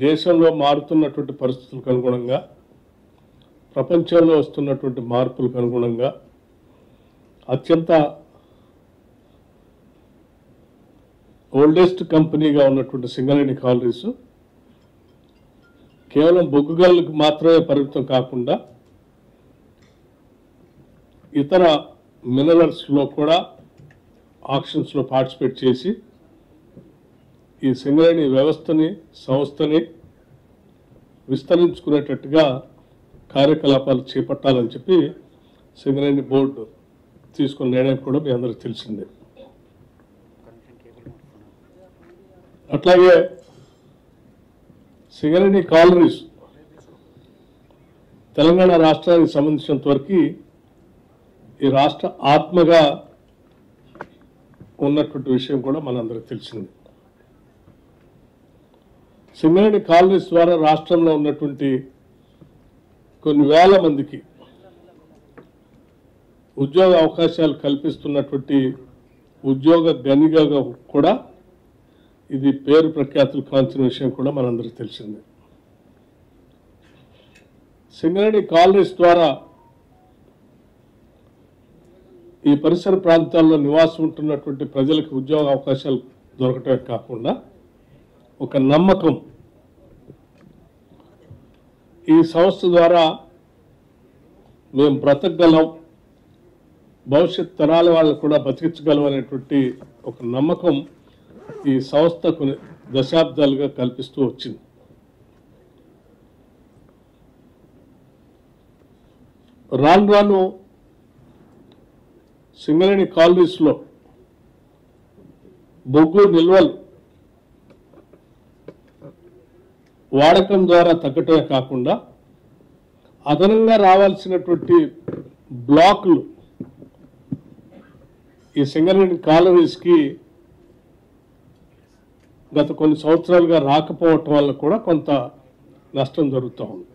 దేశంలో మారుతున్నటువంటి పరిస్థితులకు అనుగుణంగా, ప్రపంచంలో వస్తున్నటువంటి మార్పులకు అనుగుణంగా అత్యంత ఓల్డెస్ట్ కంపెనీగా ఉన్నటువంటి సింగరేణి కాలరీస్ కేవలం బొగ్గు గనులకు మాత్రమే పరిమితం కాకుండా ఇతర మినరల్స్లో కూడా ఆక్షన్స్లో పార్టిసిపేట్ చేసి ఈ సింగరేణి వ్యవస్థని, సంస్థని విస్తరించుకునేటట్టుగా కార్యకలాపాలు చేపట్టాలని చెప్పి సింగరేణి బోర్డు తీసుకున్న నిర్ణయం కూడా మీ అందరికీ తెలిసిందే. అట్లాగే సింగరేణి కాలరీస్ తెలంగాణ రాష్ట్రానికి సంబంధించినంత వరకు ఈ రాష్ట్ర ఆత్మగా ఉన్నటువంటి విషయం కూడా మనందరికీ తెలిసింది. సింగరేణి కాలరీస్ ద్వారా రాష్ట్రంలో ఉన్నటువంటి కొన్ని వేల మందికి ఉద్యోగ అవకాశాలు కల్పిస్తున్నటువంటి ఉద్యోగ గనిగా కూడా ఇది పేరు ప్రఖ్యాతులు కాల్చిన విషయం కూడా మనందరికీ తెలిసిందే. సింగరేణి కాలరీస్ ద్వారా ఈ పరిసర ప్రాంతాల్లో నివాసం ఉంటున్నటువంటి ప్రజలకు ఉద్యోగ అవకాశాలు దొరకటమే కాకుండా ఒక నమ్మకం, ఈ సంస్థ ద్వారా మేము బ్రతకగలం, భవిష్యత్ తరాల వాళ్ళు కూడా బతికించగలం అనేటువంటి ఒక నమ్మకం ఈ సంస్థ కొన్ని దశాబ్దాలుగా కల్పిస్తూ వచ్చింది. రాను రాను సింగరేణి కాలనీస్లో బొగ్గు నిల్వలు వాడకం ద్వారా తగ్గటమే కాకుండా అదనంగా రావాల్సినటువంటి బ్లాకులు ఈ సింగరేణి కాలనీస్కి గత కొన్ని సంవత్సరాలుగా రాకపోవటం వల్ల కూడా కొంత నష్టం జరుగుతూ ఉంది.